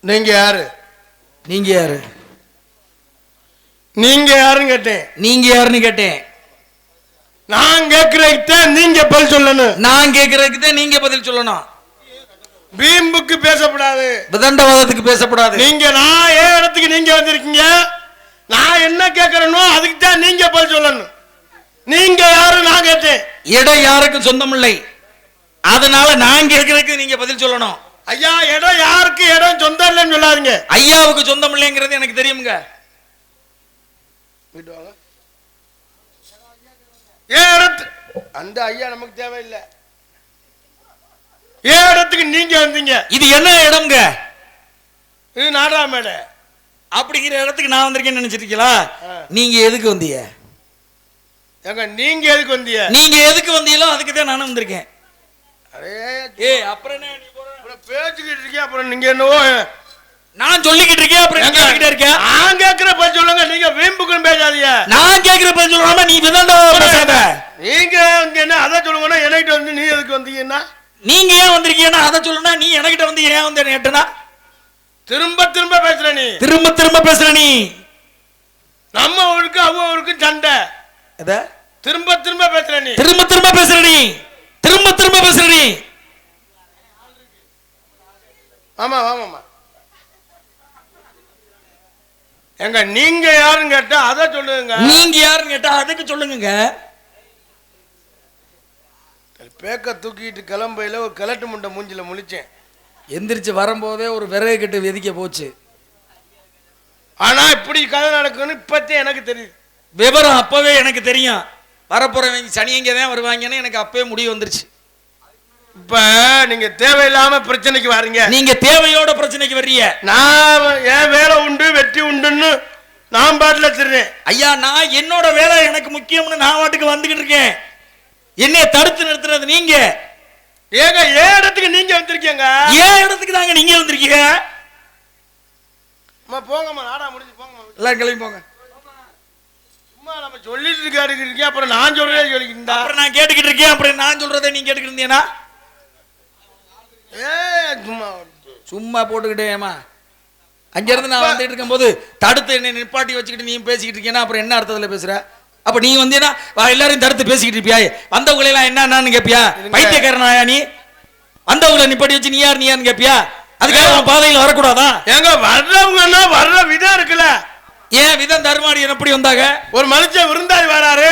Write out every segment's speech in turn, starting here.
நீங்க யாரு? நீங்க யாரு? நீங்க யாருன்னு கேட்டேன். நீங்க யாருன்னு கேட்டேன். நான் கேட்கறதுக்கு நீங்க பதில் சொல்லணும். நான் கேட்கறதுக்கு நீங்க பதில் சொல்லணும். வீம்புக்கு பேசப்படாது, விதண்டவாதத்துக்கு பேசப்படாது. நீங்க நான் ஏன் இடத்துக்கு நீங்க வந்திருக்கீங்க, நான் என்ன கேட்கறேனோ அதுக்கு தான் நீங்க பதில் சொல்லணும். நீங்க யாரு நான் கேட்டேன். இடம் யாருக்கும் சொந்தம் இல்லை, அதனால நான் கேட்கறதுக்கு நீங்க பதில் சொல்லணும். ஐயா, இடம் யாருக்கு இடம் சொந்தம் இல்லைன்னு சொல்லாதீங்க. ஐயாவுக்கு சொந்தம் இல்லைங்கிறது எனக்கு தெரியுங்க. ஏன் இடத்து அந்த ஐயா நமக்கு தேவையில்லை. ஏன் இடத்துக்கு நீங்க வந்தீங்க? இது என்ன இடம்ங்க? இது நாடாமேட. அப்படிங்கிற இடத்துக்கு நான் வந்திருக்கேன்னு நினைச்சிருக்கீங்களா? நீங்க எதுக்கு வந்தீங்க? ஏங்க நீங்க எதுக்கு வந்தீங்க? நீங்க எதுக்கு வந்தீங்களோ அதுக்கு தான் நானும் வந்திருக்கேன். அப்புறம் என்ன நீ பேசிக்கிட்டு இருக்கீங்க, அப்புறம் நீங்க என்னவோ நான் சொல்லிக்கிட்டு இருக்கேன், அப்புறம் கேட்டுக்கிட்டே இருக்கேன். நான் கேட்கிற பதில் சொல்லுங்க, நீங்க வீம்புக்குன்னு பேசாதீங்க. நான் கேட்கிற பதில் சொல்லாம நீ விதண்டவாதம் பேசாத. நீங்க இங்க என்ன அதை சொல்லுங்கன்னா என்கிட்ட வந்து நீ எதுக்கு வந்தீங்கன்னா, நீங்க ஏன் வந்திருக்கீங்கன்னா அதை சொல்லுனா, நீ என்கிட்ட வந்து ஏன் வந்து கேட்டனா? திரும்ப திரும்ப பேசுற நீ, திரும்ப திரும்ப பேசுற நீ. நம்ம ஊருக்கு அவங்க ஊருக்கு சண்டை. திரும்ப திரும்ப பேசுற நீ, திரும்ப திரும்ப பேசுற நீ, திரும்ப திரும்ப பேசுற நீ. ஆமா ஆமாமா. எங்க நீங்க யாருன்னு கேட்டா அதை சொல்லுங்க. நீங்க யாருன்னு கேட்டா அதுக்கு சொல்லுங்க. பேக்க தூக்கிட்டு கிளம்பையில ஒரு கிழட்டு முண்டை மூஞ்சில முழிச்சேன். எந்திரிச்சு வரும்போதே ஒரு விறகு கட்டு வெதிக்க போச்சு. ஆனா இப்படி கதை நடக்குன்னு இப்பத்தே எனக்கு தெரியுது. விவரம் அப்பவே எனக்கு தெரியும். வரப்போறவங்க சனியங்க தான் வருவாங்கன்னு எனக்கு அப்பவே முடிவு வந்துருச்சு. இப்ப நீங்க தேவையில்லாம பிரச்சனைக்கு வர்றீங்க. நீங்க தேவையோட பிரச்சனைக்கு வர்றீங்க. நான் என் வேலை உண்டு வெற்றி உண்டுன்னு நான் பாட்டுல திருறேன். ஐயா, நான் என்னோட வேலை எனக்கு முக்கியம்னு நான் வாட்டுக்கு வந்துகிட்டு இருக்கேன். என்னைய தடுத்து நிறுத்துறது நீங்க. ஏங்க ஏன் இடத்துக்கு நீங்க வந்திருக்கீங்க? ஏன் இடத்துக்கு தாங்க நீங்க வந்திருக்கீங்க? போங்கம்மா, நாடா முடிஞ்சு போங்கம்மா, எல்லாம் கிளம்பி போங்க. சும்மா நம்ம சொல்லிட்டு இருக்கீங்க, அப்புறம் நான் சொல்றதே சொல்லிக்கிட்டா, அப்புறம் நான் கேட்டுக்கிட்டு இருக்கேன், அப்புறம் நான் சொல்றதை நீங்க கேட்டுக்கிட்டு இருந்தீங்கன்னா சும்மா சும்மா போட்டுக்கிட்டேமா. அங்கிருந்து நான் வந்துட்டு இருக்கும் போது தடுத்து என்னை நிப்பாட்டி வச்சுக்கிட்டு நீ பேசிக்கிட்டு இருக்கேன்னா அப்புறம் என்ன அர்த்தத்தில் பேசுற? அப்ப நீ வந்தீங்கன்னா எல்லாரையும் தடுத்து பேசிக்கிட்டு இருப்பியா? வந்தவங்களை எல்லாம் என்னன்னு கேப்பியா? பைத்தியக்காரனாயா நீ? வந்தவங்களை நிப்பாட்டி வச்சு நீ யாருன்னு கேப்பியா? அதுக்காக பாதையில் வரக்கூடாதா? எங்க வர்றவங்கன்னா வர்ற விதம் இருக்குல்ல. ஏன் விதம் தருமாடி எப்படி வந்தாங்க? ஒரு மனுஷன் விருந்தாளி வராரு,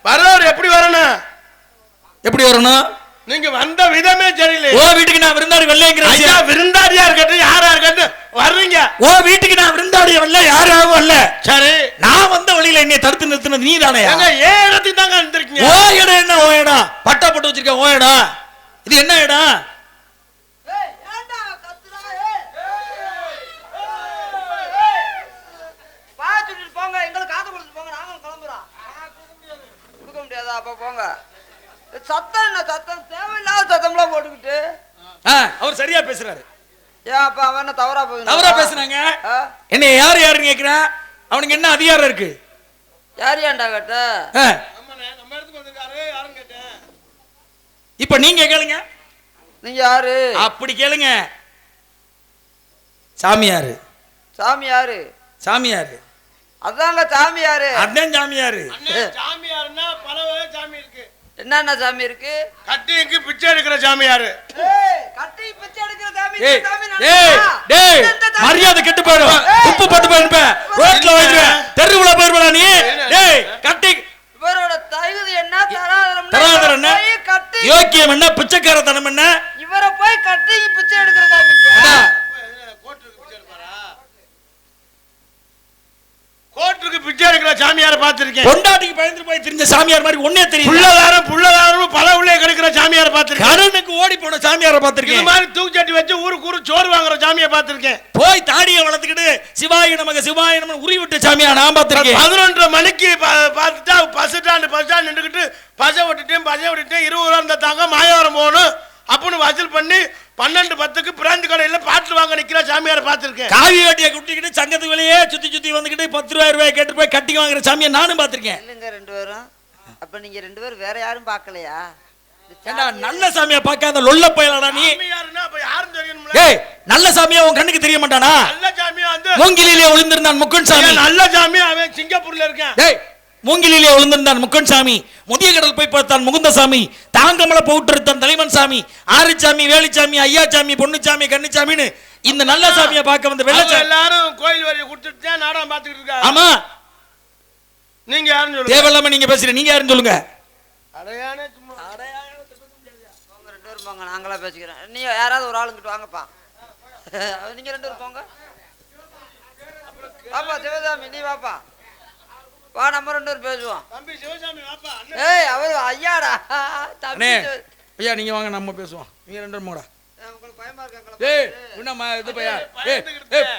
வர்றவர் எப்படி வரணும்? எப்படி வரணும்? நீங்க வந்த விதமே சரியில்லை. ஓ வீட்டுக்கு நான் விருந்தாடி வரலங்கிறேன். ஐயா, விருந்தாடியா இருக்கட்டும் யாரா இருக்கட்டும் வர்றீங்க. ஓ வீட்டுக்கு நான் விருந்தாடி வரல, யாராவும் வரல. சரி, நான் வந்த வழியில என்னை தடுத்து நிறுத்தினது நீ தானே? ஏன் இடத்துக்கு தாங்க வந்திருக்கீங்க? ஓ இடம் என்ன? ஓ இடம் பட்டா போட்டு வச்சிருக்க. ஓ இடம் இது என்ன இடம்? போங்க, எங்களுக்கு காத்து கொடுத்து போங்க, நாங்களும் கிளம்புறோம். கொடுக்க முடியாதா? அப்ப போங்க. சத்தம் என்ன சத்தம்? தேவையில்லாத சத்தம்லாம் போட்டுக்கிட்டு. அவர் சரியா பேசுறாரு. ஏன் அப்ப அவன் தவறா பேசுனாங்க? என்ன யாருன்னு கேக்குறான். அவனுக்கு என்ன அதிகாரம் இருக்கு? யார் ஏன்டா கேட்ட? இப்ப நீங்க கேளுங்க. நீங்க யாரு? அப்படி கேளுங்க. சாமியாரு. சாமியாரு? சாமியாரு அதாங்க சாமியாரு. அதான் சாமியாரு. சாமியாருன்னா பல வகை சாமி இருக்கு. என்னென்ன சாமி இருக்கு? கட்டிக்கு பிச்சை எடுக்கிற சாமியாரு. கட்டி பிச்சை எடுக்கிற சாமி. மரியாதை கெட்டு போயிடும். உப்பு போட்டு போயிருப்பேன். ரோட்ல போயிருப்பேன். தெருவுல போயிருப்பா நீ. கட்டி இவரோட தகுதி என்ன? தராதரம் என்ன? யோக்கியம் என்ன? பிச்சைக்காரத்தனம் என்ன? இவரை போய் கட்டி பிச்சை எடுக்கிற சாமி. கோட்டுக்கு பிச்சை எடுக்கிற சாமியாரை பார்த்திருக்கேன். பொண்டாட்டிக்கு பயந்து போய் தெரிஞ்ச சாமியார் மாதிரி ஒன்னே தெரியும். புள்ளதாரும் பல உள்ளே கிடைக்கிற சாமியாரை பார்த்திருக்கேன். கடனுக்கு ஓடி போன சாமியாரை பார்த்திருக்கேன். இது மாதிரி தூக்கி வச்சு ஊருக்கு சோறு வாங்குற சாமியை பார்த்திருக்கேன். போய் தாடியை வளர்த்துக்கிட்டு சிவாய நமக்கு சிவாய நம்ம உரி விட்டு சாமியா நான் பார்த்திருக்கேன். 11:30 மணிக்கு பார்த்துட்டா பஸ் ஸ்டாண்ட் நின்றுக்கிட்டு பசை விட்டுட்டேன் 20 ரூபா இருந்தா தாங்க மாயவரம் போகணும் அப்படின்னு வசூல் பண்ணி 12:10 பிராந்தி கடையில பாட்டு வாங்க நிக்கிற சாமியாரை பார்த்திருக்கேன். காவி வேட்டியை குட்டிக்கிட்டு சங்கத்து வெளியே சுத்தி வந்துக்கிட்டு 10 ரூபாய் கேட்டு போய் கட்டி வாங்குற சாமியை நானும் பார்த்திருக்கேன். இல்லைங்க 2 பேரும். அப்ப நீங்க 2 பேரும் வேற யாரும் பார்க்கலையா? ஏண்டா நல்ல சாமியை பார்க்காத லொல்ல பயலடா நீ. சாமியாருன்னா அப்ப யாரும் தெரியணும்ல. ஏய் நல்ல சாமியா உன் கண்ணுக்கு தெரிய மாட்டானா? நல்ல சாமியா வந்து மூங்கிலிலே விழுந்திருந்தான் முக்கன் சாமி. நல்ல சாமி அவன் சிங்கப்பூர்ல இருக்கான். டேய் மூங்கிலிலே விழுந்திருந்தான் முக்கன் சாமி. முதிய கடல் போய் பார்த்தான் முகுந்தசாமி. தாங்கமலை போட்டுருத்தான் தலைவன் சாமி. ஆறுசாமி வேலுச்சாமி ஐயாச்சாமி பொன்னுச்சாமி கண்ணுச்சாமின்னு இந்த நல்ல சாமியை பார்க்க வந்த வெள்ளச்சாமி எல்லாரும் கோயில் வரியை கொடுத்துட்டு தான் நாடகம் பார்த்துக்கிட்டு இருக்காங்க. ஆமா நீங்க யாருன்னு சொல்லுங்க. தேவையில்லாம நீங்க பேசுறீங்க. நீங்க யாருன்னு சொல்லுங்க. அடையானே சும்மா போங்க 2 பேரும் போங்க, நாங்களா பேசிக்கிறேன். நீ யாராவது ஒரு ஆளுங்கிட்டு வாங்கப்பா. நீங்க 2 பேரும் போங்க. வாப்பா சிவசாமி நீ வாப்பா. வா நம்ம 2 பேரும் பேசுவோம். தம்பி சிவசாமி வாப்பா. ஏய் அவரு ஐயாடா அண்ணே தம்பி. ஐயா நீங்க வாங்க நம்ம பேசுவோம். நீங்க 2 பேரும் போடா. உங்களுக்கு பயமா இருக்காங்களா? ஏய் என்னம்மா இது பையா? ஏய்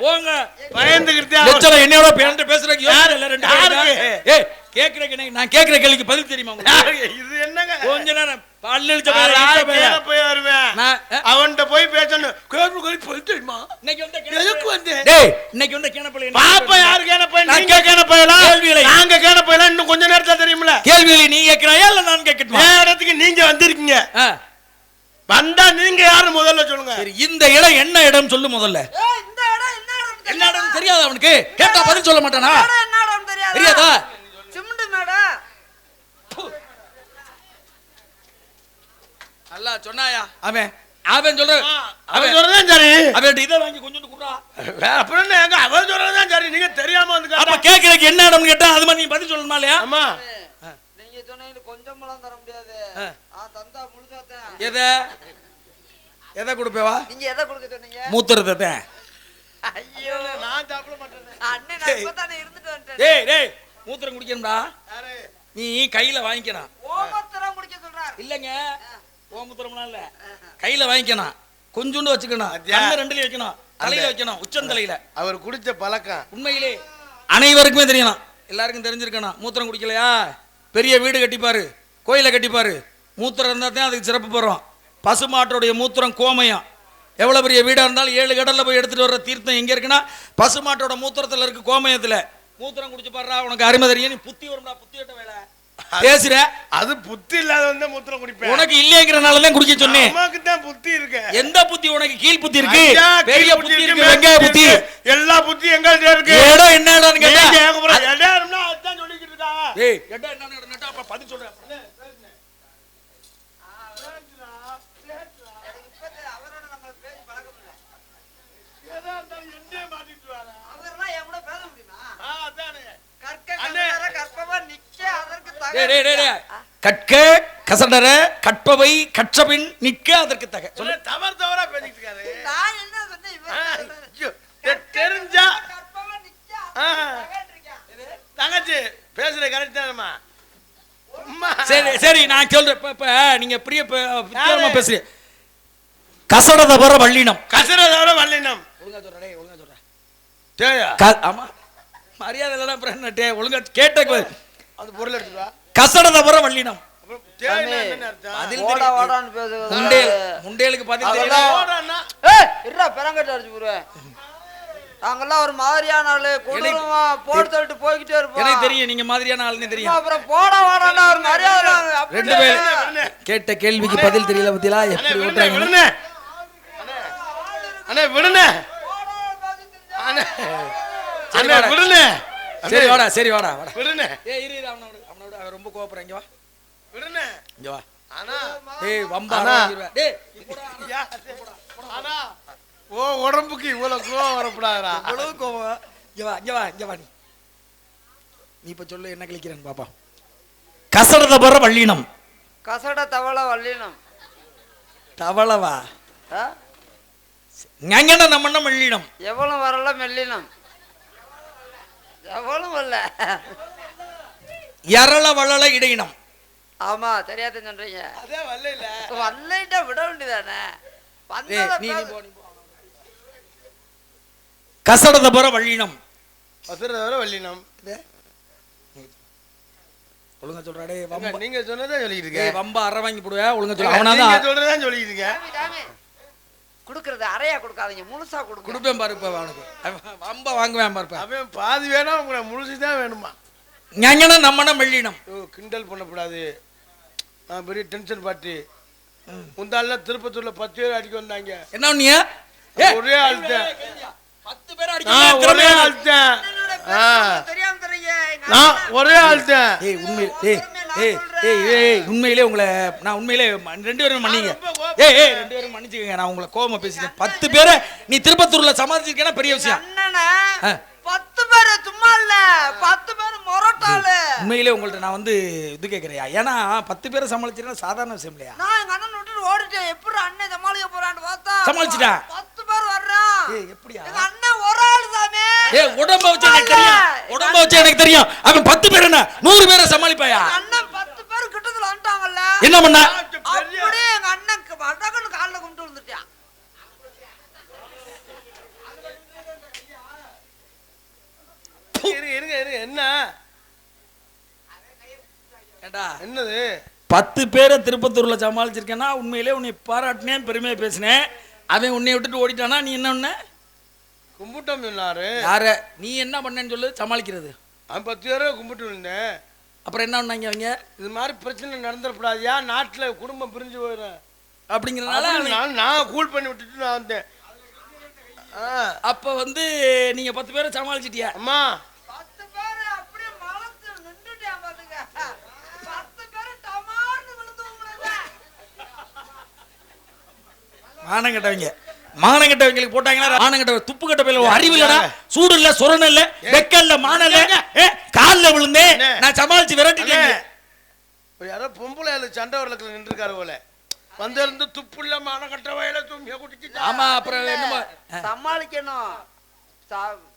போங்க. பயந்துகிட்டே லட்சல என்னோட பேரண்ட பேசுறதுக்கு யோசனை இல்ல 2 பேரும். யாருக்கு? ஏய் கேக்குறேன் நான் கேக்குற கேள்விக்கு பதில் தெரியுமா உங்களுக்கு? இது என்னங்க? கொஞ்ச நேரம் பல்லு இழுச்ச பையன் போய் வருவேன். நான் அவன்கிட்ட போய் பேசணும். கோயில் கோயில் போய் தெரியுமா? இன்னைக்கு வந்து எதுக்கு வந்து? டேய் இன்னைக்கு வந்து கேனப்பல பாப்பா யாரு கேன போய் நான் நீங்க கேன போயலாம். கேள்விகளை. நாங்க கேன போயலாம் இன்னும் கொஞ்ச நேரத்துல தெரியும்ல. கேள்விகளை நீ கேக்குறாயா இல்ல நான் கேக்கட்டுமா? ஏன் இடத்துக்கு நீங்க வந்திருக்கீங்க? ஆ, வந்தா நீங்க யாரு முதல்ல சொல்லுங்க. சரி இந்த இடம் என்ன இடம் சொல்லு முதல்ல. ஏய் இந்த இடம் என்ன இடம்? என்ன இடம் தெரியாதா அவனுக்கு? கேட்டா பதில் சொல்ல மாட்டானா? இடம் என்ன இடம் தெரியாதா? தெரியாதா? சிமெண்ட் மேடா. நல்லா சொன்னாயா அவன் அவன் சொல்ற அவன் சொல்றதுதான் சரி. அவன் இதை வாங்கி கொஞ்சம் குடுறா. அப்புறம் என்ன எங்க அவன் சொல்றதுதான் சரி. நீங்க தெரியாம வந்து அப்ப கேக்குறதுக்கு என்ன இடம்னு கேட்டா அது மாதிரி நீ பதில் சொல்லணுமா இல்லையா? ஆமா. நீங்க சொன்னீங்க கொஞ்சம் பழம் தர முடியாது. தந்தா முழுசாதான். எதை கொடுப்பேவா? நீங்க எதை கொடுக்க சொன்னீங்க? மூத்திரத்தை. ஐயோ நான் சாப்பிட மாட்டேன். அண்ணே நான் இப்பதானே இருந்துட்டு வந்துட்டேன். டேய் டேய் மூத்திரம் குடிக்கணும்டா. யாரு? நீ கையில வாங்கிக்கணும். ஓமத்தரம் குடிக்க சொல்றார். இல்லங்க ஓமுத்திரம்லாம் இல்ல கையில வாங்கிக்கணும். கொஞ்சோண்டு வச்சுக்கணும். கண்ணு 2லயும் வைக்கணும். தலையில வைக்கணும். உச்சந்தலையில. அவர் குடிச்ச பழக்கம் உண்மையிலே அனைவருக்குமே தெரியணும். எல்லாருக்கும் தெரிஞ்சிருக்கணும். மூத்திரம் குடிக்கலையா பெரிய வீடு கட்டிப்பாரு கோயிலை கட்டிப்பாரு. மூத்திரம் இருந்தா தான் அதுக்கு சிறப்பு பெறும். பசுமாட்டோடைய மூத்திரம் கோமயம். எவ்வளவு பெரிய வீடா இருந்தாலும் 7 கடல்ல போய் எடுத்துட்டு வர்ற தீர்த்தம் எங்க இருக்குன்னா பசுமாட்டோட மூத்திரத்துல இருக்கு கோமயத்துல. மூத்திரம் குடிச்சு பாடுறா உனக்கு அருமை தெரியும். நீ புத்தி வரும்டா. புத்தியோட வேலை பேசுற. அது புத்தி இல்லாத வந்து மூத்திரம் குடிப்பேன். உனக்கு இல்லைங்கிறனாலதான் குடிக்க சொன்னேன். அம்மாக்கு தான் புத்தி இருக்கு. எந்த புத்தி உனக்கு? கீழ் புத்தி இருக்கு. ஐயா, பெரிய கீழ் புத்தி இருக்கு. மேல் வெங்காய புத்தி. எல்லா புத்தி எங்கள்ட்ட இருக்கு. இடம் என்ன இடம்னு கேட்டா நீங்க கேட்க போற இடம் இருந்தா அதான் சொல்லிக்கிட்டு இருக்காங்க. ஏய் இடம் என்னன்னு இடம் கேட்டா அப்ப பதில் சொல்றேன். அவரோட நம்ம பேசி பழக்கம் இல்ல. எதா இருந்தாலும் என்னைய மாட்டிட்டு வாரா. அவரெல்லாம் என் கூட பேச முடியுமா? அதானே. கற்க கற்பவா நிக்க அதற்கு டேய் டேய் டேய் டேய். கற்க கசடர கற்பவை கற்றபின் நிக்க அதற்கு தக. சொல்ல தவறா பேசிட்டு இருக்காரு. நான் என்ன சொன்னேன் இவன் ஐயோ, தெரிஞ்சா கற்பவா நிக்க ஆ. அதற்கு தகன்றியா? தங்கச்சி பேசுற கரெக்ட் தானம்மா. சரி சரி நான் சொல்றேன். இப்ப நீங்க பிரிய வித்தியாசமா பேசுறீங்க. கசடத வர வள்ளினம். கசரதோட வல்லினம். ஒழுங்கா சொல்ற டேய் ஒழுங்கா சொல்ற. தேயா ஆமா மரியாதை இல்லடா பிரண்ணே ஒழுங்கா கேட்ட அது பொருள் எடுத்துவா. கசடத வர வள்ளினம். அப்புறம் தேயா என்ன அர்த்தம்? பதில் ஓடா தெரியும். ஓடான்னு பேசுறது. முண்டேலுக்கு பதில் அதெல்லாம் தெரியும். ஓடான்னா ஏய் இருடா பெரங்கட்ட அடிச்சு போடுவேன். நாங்கெல்லாம் ஒரு மாதிரியான ஆளு கொடூரமா போட்டு தள்ளிட்டு போய்கிட்டே இருப்போம். எனக்கு தெரியும் நீங்க மாதிரியான ஆளுன்னு தெரியும். அப்புறம் போடா வாடான்னா ஒரு மரியாதை அப்படி 2 பேர் கேட்ட கேள்விக்கு பதில் தெரியல பத்தியா அண்ணே எப்படி விடுனே ஓட்டுறாங்க. விடுனே. அண்ணே விடுனே. அண்ணே அண்ணே விடுனே. சரி வாடா சரி வாடா வாடா. விடுனே. ஏய் இரு இரு அவனோட அவன் ரொம்ப கோவப்படுறான். இங்க வா விடுனே. இங்க வா. ஆனா ஏய் வம்பா அண்ணா. வாங்கிடுவேன். டேய் யா, ஆனா ஓ உடம்புக்கு இவ்வளவு கோவம் வரப்படாதா? இவ்வளவு கோவம். இங்க வா இங்க வா இங்க வா நீ இப்ப சொல்லு என்ன கிளிக்கிறேன்னு பாப்பா. கசடத வர வள்ளினம். கசட தவளை வல்லினம். தவளவா ஆ? ஞங்கன நம்மண்ண வள்ளினம். எவ்வளவு வரல மெல்லினம். எவ்வளவு வரல. எரள வளல இடையினம். ஆமா தெரியாத சொல்றீங்க. அதே வரல. வல்லைட்டா விட வேண்டியதானே. நீ போ நீ போ. கசடத வர வள்ளினம். கசரதோட வல்லினம். ஒழுங்கா சொல்றா டேய் வம்பா. நீங்க சொன்னதே சொல்லிட்டு டேய் இருக்கேன். வம்பா அற வாங்கி போடுவே ஒழுங்கா சொல்ல. நீங்க அவனாதான் சொல்றதே சொல்லிட்டு இருக்கேன். குடுக்கறது அறையா கொடுக்காதீங்க முழுசா கொடுக்க. குடுப்பேன் பாரு இப்ப அவனுக்கு. வம்பா வாங்குவேன் பாரு. அவன் பாதி வேணும் உங்களை முழுசுதான் வேணுமா? ஞங்கன நம்மண்ண வள்ளினம். ஓ கிண்டல் பண்ணக்கூடாது. நான் பெரிய டென்ஷன் பார்ட்டி. முந்தால திருப்பத்தூர்ல 10 பேர் அடிக்க வந்தாங்க. என்ன பண்ணீங்க? ஒரே ஆள்தான். 10 பேர் ஒரே ஆள்தான். தெரியாம தெரியுங்க நான் ஒரே ஆள்தான். உண்மையிலே உங்களை நான் உண்மையிலே 2 பேரும் மன்னிங்க. 2 பேரும் மன்னிச்சுக்கங்க, நான் உங்களை கோவமா பேசிட்டேன். 10 பேரை நீ திருப்பத்தூர்ல சமாளிச்சிருக்கேன்னா பெரிய விஷயம். அண்ணனா 10 பேர் சும்மா இல்ல, 10 பேர் மொரட்டாளு. உண்மையிலே உங்கள்ட்ட நான் வந்து இது கேட்கறியா? ஏன்னா 10 பேரை சமாளிச்சிருந்தா சாதாரண விஷயம் இல்லையா? நான் எங்க அண்ணன் விட்டுட்டு ஓடிட்டேன். எப்படி அண்ணன் சமாளிக்க போறான்னு பார்த்தா சமாளிச்சிட்டா? 10 பேர் வர்றான். எப்படியா? எங்க அண்ணன் ஒரு ஆளு தாமே. உடம்ப வச்சு எனக்கு தெரியும், உடம்ப வச்சு எனக்கு தெரியும். அவன் 10 பேர் என்ன 100 பேரை சமாளிப்பாயா? அண்ணன் 10 பேர் கிட்டத்துல வந்துட்டாங்கல்ல. என்ன பண்ண? அப்படியே எங்க அண்ணனுக்கு வடகன்னு கால்ல கும்பிட்டு வந்துட்டான். இருங்க என்ன என்னது? 10 பேரை திருப்பத்தூர்ல சமாளிச்சிருக்கேன்னா உண்மையிலே உன்னை பாராட்டினேன், பெருமையா பேசினேன். அவன் உன்னை விட்டுட்டு ஓடிட்டானா நீ என்ன பண்ண? கும்பிட்டோம் சொன்னாரு. யார நீ என்ன பண்ணேன்னு சொல்லு. சமாளிக்கிறது அவன் 10 பேரை கும்பிட்டு இருந்தேன். அப்புறம் என்ன பண்ணாங்க அவங்க? இது மாதிரி பிரச்சனை நடந்துடக்கூடாதியா, நாட்டுல குடும்பம் பிரிஞ்சு போயிடும் அப்படிங்கிறதுனால நான் கூல் பண்ணி விட்டுட்டு நான் வந்தேன். அப்ப வந்து நீங்க 10 பேரை சமாளிச்சிட்டியா? அம்மா 10 பேர் அப்படியே மலத்து நின்னுட்டான் பாத்துங்க. 10 பேர் டமார்னு விழுந்து விடுறாங்க. மானங்கட்டவங்களுக்கு போட்டாங்களா? மானங்கட்ட துப்பு கட்ட பையில அறிவு இல்லடா, சூடு இல்ல, சொரண இல்ல, வெக்க இல்ல, மான இல்ல, கால்ல விழுந்தேன் நான் சமாளிச்சு விரட்டிட்டேன். யாரோ பொம்பளை சண்டை வரலக்குள்ள நின்று இருக்காரு போல வந்திருந்து துப்புள்ள மானங்கட்ட வயல தும்பிய குடிச்சு. ஆமா அப்புறம் என்னமா சமாளிக்கணும்.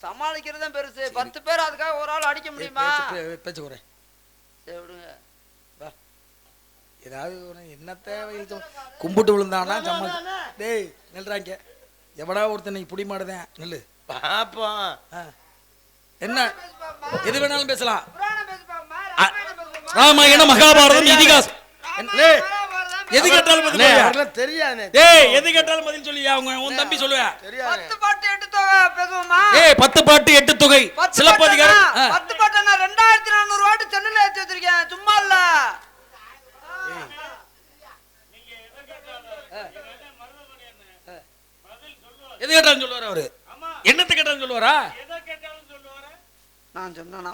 சமாளிக்கிறது தான் பெருசு. 10 பேர் அதுக்காக ஒரு ஆள் அடிக்க முடியுமா? பேச்சு குறை சரி விடுங்க. ஏதாவது என்னத்த கும்பிட்டு விழுந்தானா சமாளி. டேய் நில்றாங்க, எவடா ஒருத்தனை புடி மாடுதேன் நில்லு பாப்பா. என்ன எது வேணாலும் பேசலாம். புராணம் பேசுப்பாமா, ராமாயணம், மகாபாரதம், இதிகாசம் எது கேட்டாலும் பதில் சொல்லுவா. தெரியாது. டேய் எது கேட்டாலும் பதில் சொல்லுவியா? உன் தம்பி சொல்லுவா. 10 பாட்டு 8 தொகை பேசுவோமா? 10 பாட்டு 8 தொகை சிலப்பதிகாரம். 10 பாட்டு நான் 2400 வாட்டி சென்னையில ஏத்தி வச்சிருக்கேன். சும்மா இல்ல. எது கேட்டாலும் சொல்லுவாரா அவரு? என்னத்தை கேட்டாலும் சொல்லுவாரா? நான் சொன்னா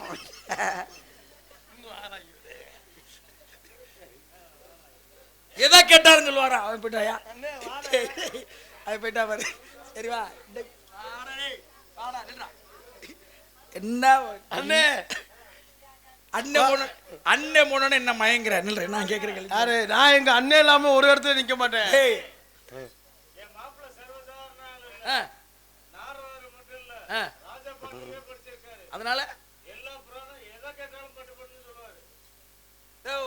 எதை கேட்டாலும் சொல்லுவாரா? அவன் போயிட்டாயா? அவன் போயிட்டா பாரு. சரிவா என்ன அண்ணே அண்ணே போனோன்னு என்ன மயங்குற? நில்ற நான் கேட்கிறேன். யாரு? நான் எங்க அண்ணன் இல்லாம ஒரு இடத்துல நிக்க மாட்டேன். அதனால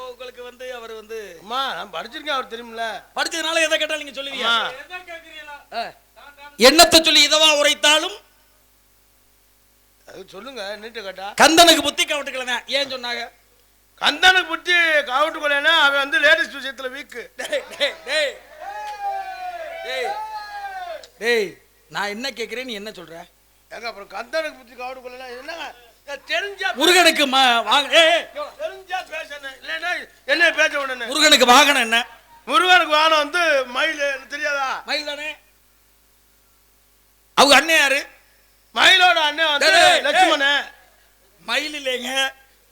உங்களுக்கு வந்து அவர் வந்து அம்மா நான் படிச்சிருக்கேன், அவர் தெரியுமில்ல. படிச்சதுனால எதை கேட்டாலும் நீங்க சொல்லுவீங்க. என்னத்தை சொல்லி இதவா உரைத்தாலும் அது சொல்லுங்க. நீட்டு கேட்டா கந்தனுக்கு புத்தி கவட்டுக்கல. ஏன் சொன்னாங்க? கந்தனுக்கு புத்தி காவட்டுக்கொள்ளனா அவன் வந்து லேடிஸ் விஷயத்துல வீக்கு. டேய் நான் என்ன கேக்குறேன், நீ என்ன சொல்ற? ஏங்க அப்புறம் கந்தனுக்கு புத்தி காவட்டுக்கொள்ளனா என்னங்க? தெரிஞ்சா முருகனுக்கு தெரிஞ்சா பேசணும், இல்லைன்னா என்ன பேச உடனே. முருகனுக்கு வாகனம் என்ன? முருகனுக்கு வாகனம் வந்து மயில். தெரியாதா? மயில் தானே. அவங்க அண்ணன் யாரு? மயிலோட அண்ணன் வந்து லட்சுமணன். மயில் இல்லைங்க,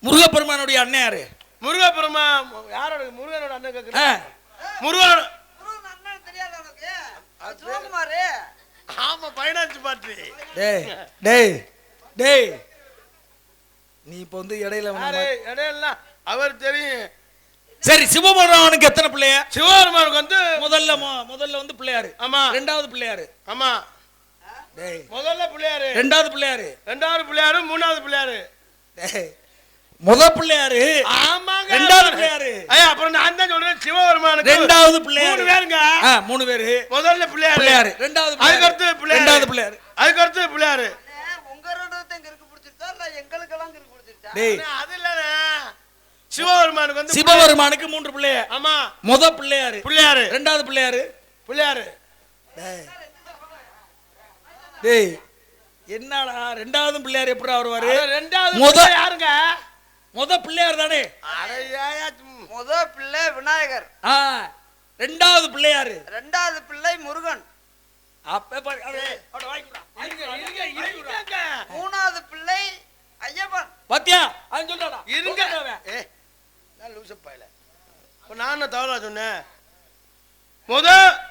முருகப்பெருமானுடைய அண்ணன் யாரு? முருகப்பெருமா யாரோட? முருகனோட அண்ணன் கேக்குறேன். முருகன் அண்ணன் தெரியாத உனக்கு? சிவகுமாரு. ஆமா பைனான்ஸ் பார்ட்டி. டேய் டேய் நீ இப்ப வந்து இடையில இடையில அவர் தெரியும். சரி சிவபெருமானுக்கு எத்தனை பிள்ளைய? சிவபெருமானுக்கு வந்து முதல்ல வந்து பிள்ளையாரு. ஆமா. ரெண்டாவது பிள்ளையாரு. ஆமா. டேய் முதல்ல பிள்ளையாரு, ரெண்டாவது பிள்ளையாரு, ரெண்டாவது பிள்ளையாரு, மூணாவது பிள்ளையாரு. டேய் முத பிள்ளையாரு. ஆமாங்க. ரெண்டாவது பிள்ளையாரு. அப்புறம் நான் தான் சொல்றேன் சிவபெருமானுக்கு ரெண்டாவது பிள்ளையாரு. 3 பேருங்க. 3 பேரு. முதல்ல பிள்ளையாரு, ரெண்டாவது அதுக்கு அடுத்து பிள்ளையாரு, ரெண்டாவது பிள்ளையாரு, அதுக்கு அடுத்து பிள்ளையாரு. உங்க ரெண்டுத்தையும் இருக்கு பிடிச்சிருச்சா இல்ல எங்களுக்கெல்லாம் இருக்கு பிடிச்சிருச்சா? டேய் அது இல்ல, சிவபெருமானுக்கு வந்து சிவபெருமானுக்கு 3 பிள்ளைய. ஆமா. முத பிள்ளையாரு, பிள்ளையாரு, ரெண்டாவது பிள்ளையாரு, பிள்ளையாரு. டேய் என்னடா ரெண்டாவது பிள்ளையார் எப்படா வருவாரு? ரெண்டாவது முத யாருங்க? முத பிள்ளையார் தானே. முத பிள்ளை விநாயகர். ரெண்டாவது பிள்ளை யாரு? ரெண்டாவது பிள்ளை முருகன். மூணாவது பிள்ளை ஐயப்பன். பாத்தியா அவன் சொல்றாடா இருங்க. நான் லூசு பையல. இப்ப நான் என்ன தவறா சொன்னேன்? முத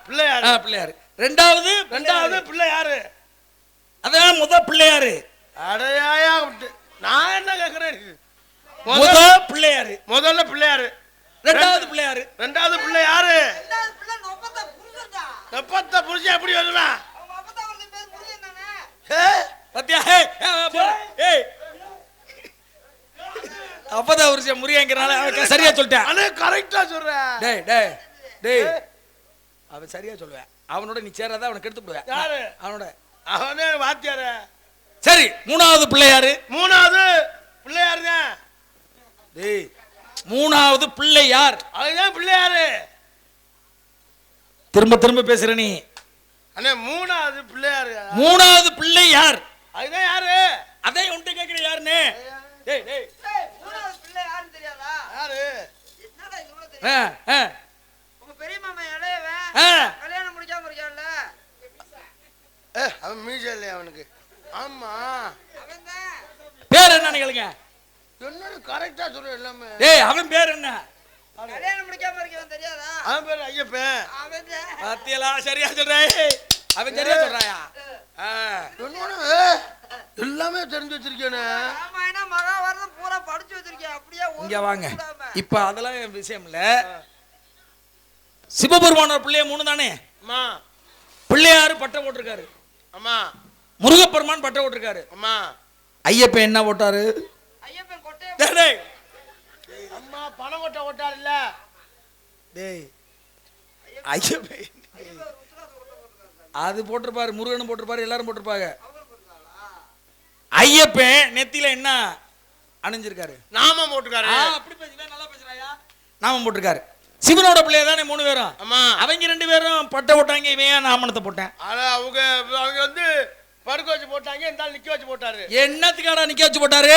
பிள்ளை யாரு? பிள்ளையாரு. ரெண்டாவது பிள்ளை யாரு? அதான் முத பிள்ளையாரு. அடையாயா விட்டு நான் என்ன கேக்குறேன்? முத பிள்ளையாரு. முதல்ல பிள்ளையாரு. ரெண்டாவது பிள்ளையாரு. ரெண்டாவது பிள்ளை யாரு? ரெண்டாவது பிள்ளை நொப்பத்த புருஷன்டா. நொப்பத்த புருஷன் எப்படி வருவான்? அவங்க அப்பத்தா வந்து பேர் புருஷன் தானே. பாத்தியா? ஏய் அப்பதான் ஒரு முருகங்கிறனால அவன் சரியா சொல்லிட்டேன். அண்ணே கரெக்டா சொல்றேன். டேய் டேய் டேய் அவன் சரியா சொல்லுவேன். அவனோட நீ சேராத அவனை கெடுத்து விடுவேன். யாரு? அவனோட அவனே வாத்தியார. சரி மூணாவது பிள்ளையாரு. மூணாவது பிள்ளையாரு தான். டேய் மூணாவது பிள்ளை யார்? அதுதான் பிள்ளையாரு. திரும்ப திரும்ப பேசுற நீ. அண்ணே மூணாவது பிள்ளையாரு. மூணாவது பிள்ளை யார்? அதுதான் யாரு? அதே உன்கிட்ட கேக்குற யாருன்னு. டேய் டேய் மூணாவது பிள்ளை யாருன்னு தெரியாதா? யாரு? என்னடா இவ்வளவு தெரியும்? உங்க பெரிய மாமா இளையவன் கல்யாணம் முடிக்காம இருக்கான்ல. அவன் மீச இல்லையா அவனுக்கு? ஆமா அவன்தான். பேர் என்னன்னு கேளுங்க. என்னன்னு கரெக்டா சொல்ற எல்லாமே. டேய் அவன் பேர் என்ன? கல்யாணம் முடிக்காம இருக்கவன் தெரியாதா? அவன் பேர் ஐயப்பன். அவன்தான். பாத்தியலா சரியா சொல்றே. அவன் சரியா சொல்றாயா? எல்லாமே தெரிஞ்சு வச்சிருக்கேனே. ராமாயணம் மகாபாரதம் பூரா படிச்சு வச்சிருக்கேன். அப்படியே இங்க வாங்க. இப்ப அதெல்லாம் விஷயம் இல்ல. சிவபெருமானோட பிள்ளைய மூணு தானே? அம்மா. பிள்ளையாரு பட்டை போட்டிருக்காரு. அம்மா. முருகப்பெருமான் பட்டை போட்டிருக்காரு. அம்மா. ஐயப்பன் என்ன போட்டாரு? ஐயப்பன் கொட்டை. டேய் அம்மா பணம் கொட்டை ஓட்டார் இல்ல. டேய் ஐயப்பன் அது போட்டிருப்பாரு. முருகனும் போட்டிருப்பாரு. எல்லாரும் போட்டிருப்பாங்க. ஐயப்பன் நெத்தியில என்ன அணிஞ்சிருக்காரு? நாமம் போட்டுக்காரு. அப்படி பேசுறா நல்லா பேசுறாயா? நாமம் போட்டிருக்காரு. சிவனோட பிள்ளைய தானே மூணு பேரும். அம்மா. அவங்க ரெண்டு பேரும் பட்டை போட்டாங்க. இவன் நாமனத்தை போட்டேன். அவங்க வந்து படுக்க வச்சு போட்டாங்க. இந்த ஆள் நிக்க வச்சு போட்டாரு. என்னத்துக்காடா நிக்க வச்சு போட்டாரு?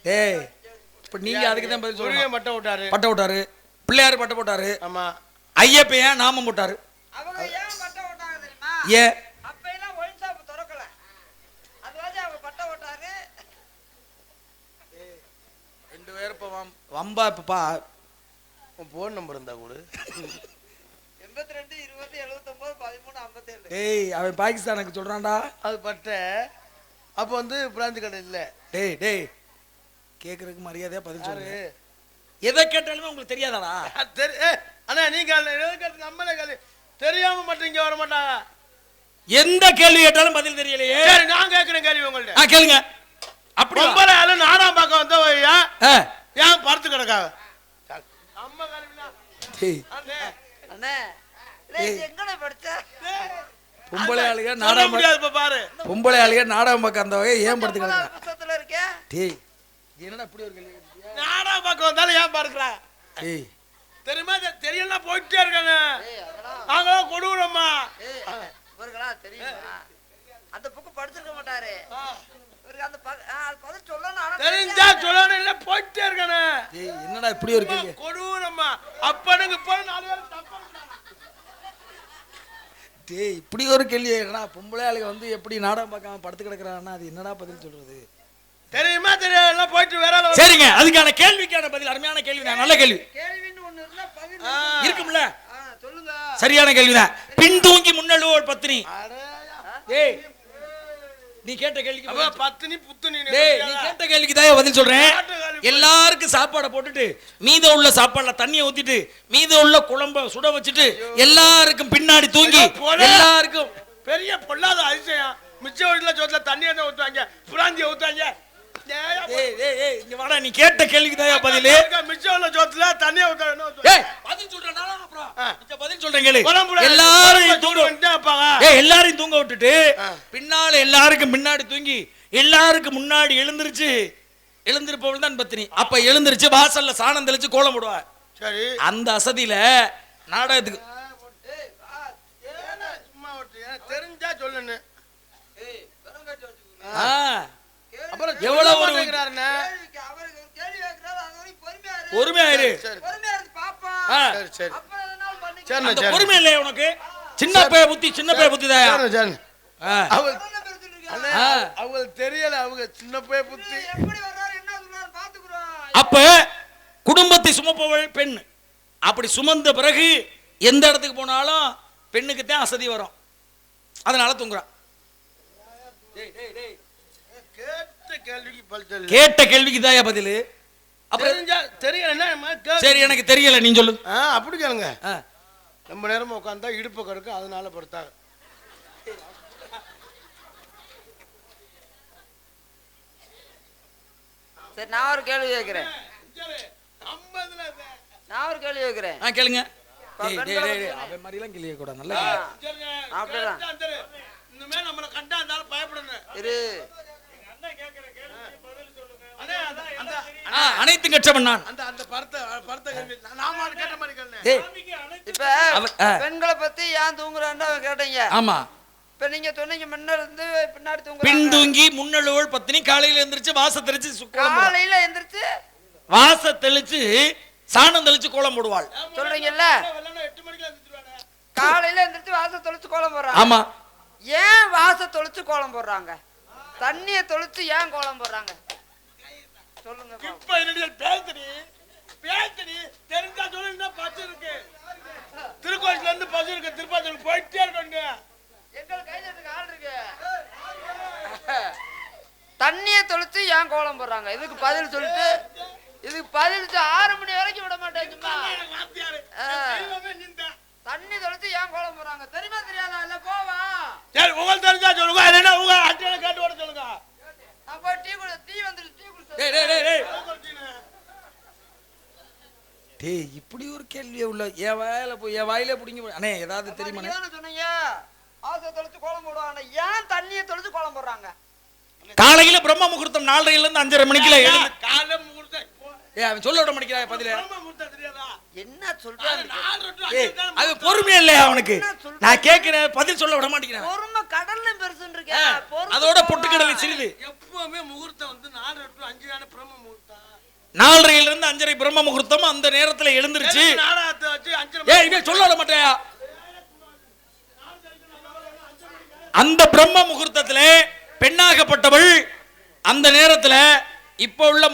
டேய் இப்ப நீங்க அதுக்கு தான் பதில் சொல்லுங்க. பட்டை போட்டாரு. பட்டை போட்டாரு. பிள்ளையாரு பட்டை போட்டாரு. ஆமா. ஐயப்பன் ஏன் நாமம் போட்டாரு? அவங்க ஏன் பட்டை ஓட்டாங்க தெரியுமா? ஏன்? அப்ப எல்லாம் ஒயின் ஷாப் திறக்கல. அதுவாச்சு அவங்க பட்டை ஓட்டாரு. ரெண்டு பேரும் இப்ப வம்பா இப்பப்பா போன் நம்பர் இருந்தா கூட 82 20 79 13 57. டேய் அவன் பாகிஸ்தானுக்கு சொல்றான்டா. அது பட்டை. அப்ப வந்து பிராந்தி கடை இல்ல. டேய் டேய் கேக்குறதுக்கு மரியாதையா பதில் சொல்லு. எதை கேட்டாலுமே உங்களுக்கு தெரியாதாடா? அண்ணா நீங்க நம்மளே கேள்வி தெரியாம மட்டும் இங்க வர மாட்டாங்க. எந்த கேள்வி கேட்டாலும் பதில் தெரியலையே. சரி நான் கேட்கிறேன் கேள்வி உங்கள்ட்ட. கேளுங்க. அப்படி ஒன்பது ஆளு நாடாம் பார்க்க வந்த ஏன் படுத்து கிடக்காங்க? நம்ம டேய் அண்ணே எங்கடா படிச்ச? பொம்பளை ஆளுங்க நாடகம் முடியாது இப்ப பாரு. பொம்பளை ஆளுங்க நாடகம் பார்க்க அந்த வகை ஏன் படுத்து கிடக்காங்க? புத்தகத்துல இருக்கே. டேய் என்னடா இப்படி ஒரு கேள்வி? நாடாம் பார்க்க வந்தாலும் ஏன் படுக்கறா? டேய் தெரியுமா? தெரியல போயிட்டே இருக்காங்க. நாங்க கொடுறோம்மா. இவர்களா தெரியுமா? அந்த புக் படிச்சிருக்க மாட்டாரு. இவருக்கு அந்த பதில் சொல்லணும். தெரிஞ்சா சொல்லணும் இல்ல போயிட்டே இருக்கானே. டேய் என்னடா இப்படி ஒரு கேள்வி? கொடுறோம்மா. அப்பனுக்கு போய் நாலு பேர் தப்பா. டேய் இப்படி ஒரு கேள்வி என்னடா? பொம்பளை ஆளுங்க வந்து எப்படி நாடகம் பார்க்காம படுத்து கிடக்குறான்னா அது என்னடா பதில் சொல்றது? தெரியுமா? தெரியல போயிட்டு வேற. சரிங்க அதுக்கான கேள்விக்கான பதில் அருமையான கேள்வி தான். நல்ல கேள்வி. கேள்வின்னு ஒண்ணு இருந்தா பதில் இருக்கும்ல? சொல்லுங்க. சரியான கேள்விதான். பின் தூங்கி முன்னழுவோர் பத்தினி. டேய் நீ கேட்ட கேள்விக்கு பத்தினி புத்தினி. டேய் நீ கேட்ட கேள்விக்கு தான் பதில் சொல்றேன். எல்லாருக்கும் சாப்பாடை போட்டுட்டு மீத உள்ள சாப்பாடுல தண்ணியை ஊத்திட்டு மீத உள்ள குழம்ப சுட வச்சுட்டு எல்லாருக்கும் பின்னாடி தூங்கி எல்லாருக்கும் பெரிய பொல்லாத அதிசயம். மிச்ச வீட்டுல சோத்துல தண்ணியை தான் ஊத்துவாங்க. பிராந்திய ஊத்துவாங்க. இங்க வாடா நீ கேட்ட கேள்விக்கு தான் பதில். மிச்ச உள்ள சோத்துல தண்ணியை ஊத்துவாங்க. பதில் சொல்றேன் பதில் சொல்றேன் கேளு. எல்லாரும் எல்லாரையும் தூங்க விட்டுட்டு பின்னால எல்லாருக்கும் பின்னாடி தூங்கி எல்லாருக்கும் முன்னாடி எழுந்திருப்பவள் தான் பத்தினி. அப்ப எழுந்திருச்சு வாசல்ல சாணம் தெளிச்சு கோலம் போடுவா. சரி அந்த அசதியில நாடகத்துக்கு தெரிஞ்சா சொல்லுன்னு எவ்வளவு பொறுமையாயிரு. ஆ. சரி சரி அப்ப எதனாலும் பண்ணிக்க. சரிண்ணே அந்த சரி பொறுமை இல்லையா உனக்கு? சின்ன பைய புத்தி தாயா. சரிண்ணே சரிண்ணே அவங்க கடல்ல பெருசுன்னு இருக்கியா? அண்ணே, அவங்களுக்கு தெரியல அவங்க சின்ன போய் புத்தி எப்படி வர்றாரு என்ன சொல்றாரு பாத்துக்குறோம். அப்ப குடும்பத்தை சுமப்பவள் பெண். அப்படி சுமந்த பிறகு எந்த இடத்துக்கு போனாலும் பெண்ணுக்கு தான் அசதி வரும். அதனால தூங்குறான். கேட்ட கேள்விக்கு தாயா பதில். அப்புறம் தெரியல சரி எனக்கு தெரியல நீ சொல்லு. அப்படி கேளுங்க. ஆ. ரொம்ப நேரமா உட்காந்தா இடுப்பு கடுக்கு அதனால பொறுத்தாங்க. சரி நான் ஒரு கேள்வி கேட்கிறேன். கேளுங்க. டேய், டேய், டேய், டேய், அவன் மாதிரி எல்லாம் கிளிய கூட நல்ல அப்படிதான். இனிமே நம்மளை கண்டா இருந்தாலும் பயப்படணும். இரு. அனைத்து கற்றவன் நான். அந்த அந்த பரத்த கேள்வி நாம கேட்ட மாதிரி கேளுங்க. டேய், இப்ப ஆ. பெண்களை பத்தி ஏன் தூங்குறான்னு அவன் கேட்டீங்க. ஆமா. இப்ப நீங்க சொன்னீங்க முன்ன இருந்து பின்னாடி பின் தூங்குறாங்க. தூங்கி முன்னழுவல் பத்தினி காலையில எந்திரிச்சு வாச தெளிச்சு காலையில எந்திரிச்சு வாச தெளிச்சு சாணம் தெளிச்சு கோலம் போடுவாள். சொல்றீங்கல்ல, 8 மணிக்கு எழுந்திருவானே. காலையில எந்திரிச்சு வாச தொளிச்சு கோலம் போடுறாங்க. ஆமா. ஏன் வாச தொளிச்சு கோலம் போடுறாங்க? தண்ணிய தொளிச்சு ஏன் கோலம் போடுறாங்க சொல்லுங்க பாப்போம். இப்ப என்னடி பேசுறீ தெரிஞ்சா சொல்லுங்க. பஸ் இருக்கு திருக்கோயில இருந்து பஸ் இருக்கு திருப்பாச்சூர் போயிட்டே இருக்காங்க. எங்கள் கையில இருக்க ஆள் இருக்கு. தண்ணிய தொளிச்சு ஏன் கோலம் போடுறாங்க? இதுக்கு பதில் சொல்லிட்டு இதுக்கு பதில் 6 மணி வரைக்கும் விட மாட்டேன். தண்ணி தொளிச்சு ஏன் கோலம் போடுறாங்க தெரியுமா தெரியாதா? இல்ல போவா சரி உங்களுக்கு தெரிஞ்சா சொல்லுங்க. இல்லைன்னா உங்க அட்டையில கேட்டு ஓட சொல்லுங்க. நான் போய் டீ குடி டீ வந்துரு டீ குடி. டேய் டேய் டேய் டேய் டேய் இப்படி ஒரு கேள்வி உள்ள என் வாயில புடிங்க. அண்ணே ஏதாவது தெரியுமா? நீங்க சொன்னீங்க வாச தொளிச்சு கோலம் போடுவாங்க. ஏன் தண்ணிய தொளிச்சு கோலம் போடுறாங்க? காலையில பிரம்ம முகூர்த்தம் 4:30 இருந்து 5:30 மணிக்குள்ள எழுந்து. காலை முகூர்த்தம் அவன் சொல்ல விட மாட்டேங்கிறான் பதில. முகூர்த்தம் தெரியாதா? என்ன சொல்றாரு? அது பொறுமையே இல்லையா அவனுக்கு? நான் கேட்கிறேன் பதில் சொல்ல விட மாட்டேங்கிறான். பொறுமை கடல்ல பெருசுன்னு இருக்கேன். அதோட பொட்டுக்கடலை சிறிது. எப்பவுமே முகூர்த்தம் வந்து 4 to 5 தான பிரம்ம முகூர்த்தம். 4:30 இருந்து 5:30 பிரம்ம முகூர்த்தம். அந்த நேரத்துல எழுந்திருச்சு நாடகத்தை வச்சு 5 ஏய் இவன் சொல்ல விட மாட்டேயா? அந்த பிரம்ம முகூர்த்தத்துல பெண்ணாகப்பட்டவள் அந்த நேரத்துல இப்ப உள்ள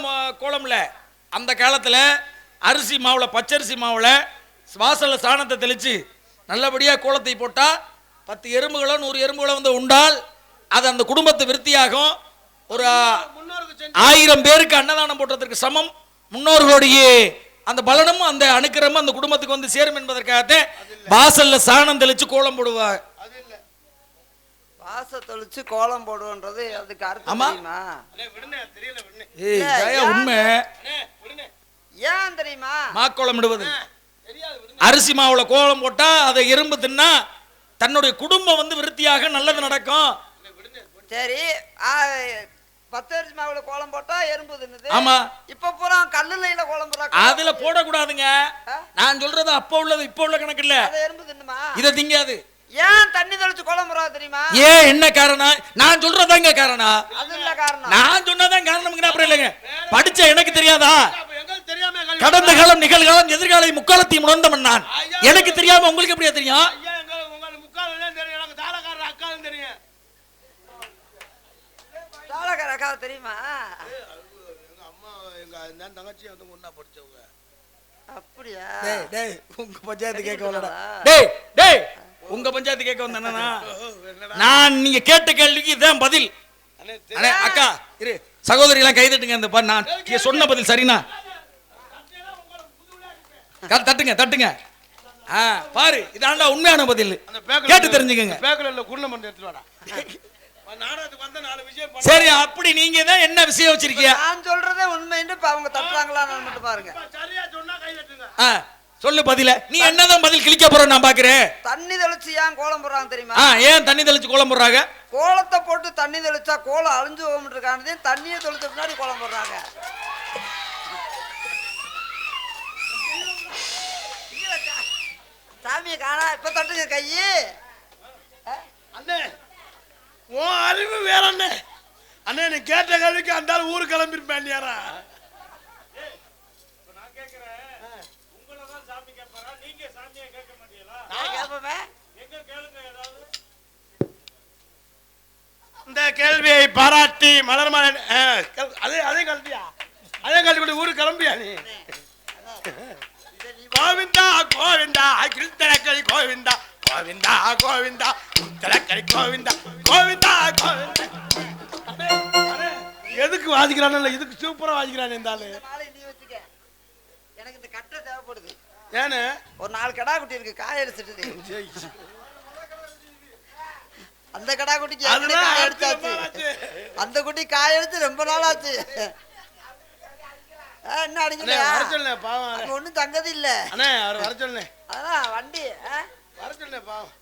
கோலம்ல அந்த காலத்துல அரிசி மாவுல பச்சரிசி மாவுல வாசல்ல சாணத்தை தெளிச்சு நல்லபடியா கோலத்தை போட்டா 10 எறும்புகளோ 100 எறும்புகளோ வந்து உண்டால் அது அந்த குடும்பத்தை விருத்தியாகும். ஒரு 1000 பேருக்கு அன்னதானம் போட்டதற்கு சமம். முன்னோர்களுடைய அந்த பலனும் அந்த அனுக்கிரமும் அந்த குடும்பத்துக்கு வந்து சேரும் என்பதற்காக வாசல்ல சாணம் தெளிச்சு கோலம் போடுவார். வாச தொளிச்சு கோலம் போடுன்றது அதுக்கு அர்த்தம் ஆமா. தெரியுமா? உண்மை ஏன் தெரியுமா? மாக்கோலம் இடுவது. அரிசி மாவுல கோலம் போட்டா அதை எறும்பு தின்னா தன்னுடைய குடும்பம் வந்து விருத்தியாக நல்லது நடக்கும். சரி பச்சரிசி மாவுல கோலம் போட்டா எறும்பு தின்னுது. ஆமா. இப்ப பூரா கல்லுல கோலம் போடுறாங்க. அதுல போடக்கூடாதுங்க. நான் சொல்றது அப்ப உள்ளது இப்ப உள்ள கணக்கு இல்ல. அது எறும்பு தின்னுமா? இத திங்காது. ஏன் தண்ணி தெளிச்சு கோலம் போடுறா தெரியுமா? ஏன் என்ன காரணம்? நான் சொல்றதாங்க காரணம். அது இல்ல காரணம். நான் சொன்னதான் காரணம். அப்புறம் இல்லைங்க படிச்ச எனக்கு தெரியாதா? கடந்த காலம் நிகழ்காலம் எதிர்காலம் முக்காலத்தையும் உணர்ந்தவன் நான். எனக்கு தெரியாம உங்களுக்கு எப்படியா தெரியும்? தாளக்கார அக்கா தெரியுமா? தங்கச்சி வந்து ஒன்னா படிச்சவங்க. அப்படியா? டேய் உங்க பஞ்சாயத்து கேட்க வரலடா. டேய் உங்க பஞ்சாயத்து கேட்க வந்தேன்னா நான் நீங்க கேட்ட கேள்விக்கு இதான் பதில். அண்ணே அக்கா இரு சகோதரி எல்லாம் கை தட்டுங்க. இந்த பாரு நான் சொன்ன பதில் சரினா தட்டுங்க தட்டுங்க. பாரு இதாண்டா உண்மையான பதில். கேட்டு தெரிஞ்சுக்கங்க. சரி அப்படி நீங்க தான் என்ன விஷயம் வச்சிருக்கீங்க? நான் சொல்றதே உண்மைன்னு அவங்க தட்டுறாங்களான்னு மட்டும் பாருங்க. சொல்லு பதில. நீ என்னதான் பதில் கிளிக்க போற நான் பாக்குறேன். தண்ணி தெளிச்சு ஏன் கோலம் போடுறாங்க தெரியுமா? ஏன் தண்ணி தெளிச்சு கோலம் போடுறாங்க? கோலத்தை போட்டு தண்ணி தெளிச்சா கோலம் அழிஞ்சு போகும்ன்றதுக்கானதே தண்ணியை தெளிச்ச பின்னாடி கோலம் போடுறாங்க. சாமியை காணா இப்ப தட்டுங்க கையி. அண்ணே உன் அறிவு வேற அண்ணே. அண்ணே நீ கேட்ட கேள்விக்கு அந்த ஊரு கிளம்பிருப்பேன். யாரா கேட்போமே. இந்த கேள்வியை பாராட்டி மலர்மாலை அதே கல்வியா அதே கல்வி கூட ஊருக்கு கிளம்பியா நீ? கோவிந்தா கோவிந்தா கிருத்தலக்கடி கோவிந்தா கோவிந்தா கோவிந்தா கிருத்தலக்கடி கோவிந்தா கோவிந்தா கோவிந்தா. எதுக்கு வாதிக்கிறான்? இதுக்கு சூப்பரா வாதிக்கிறான் இந்த ஆளு. நீ வச்சுக்க, எனக்கு இந்த கட்டை தேவைப்படுது. ஏன்னு ஒரு 4 கடா குட்டி இருக்கு, காய எடுத்துட்டு. அந்த கடா குட்டிக்கு காய எடுத்தாச்சு. அந்த குட்டி காய எடுத்து ரொம்ப நாள் ஆச்சு. என்ன அடிக்கல பாவம், ஒண்ணும் தங்கது இல்ல. அண்ணே அவர் வர சொல்லுங்க. அதான் வண்டி வர சொல்லுங்க. பாவம்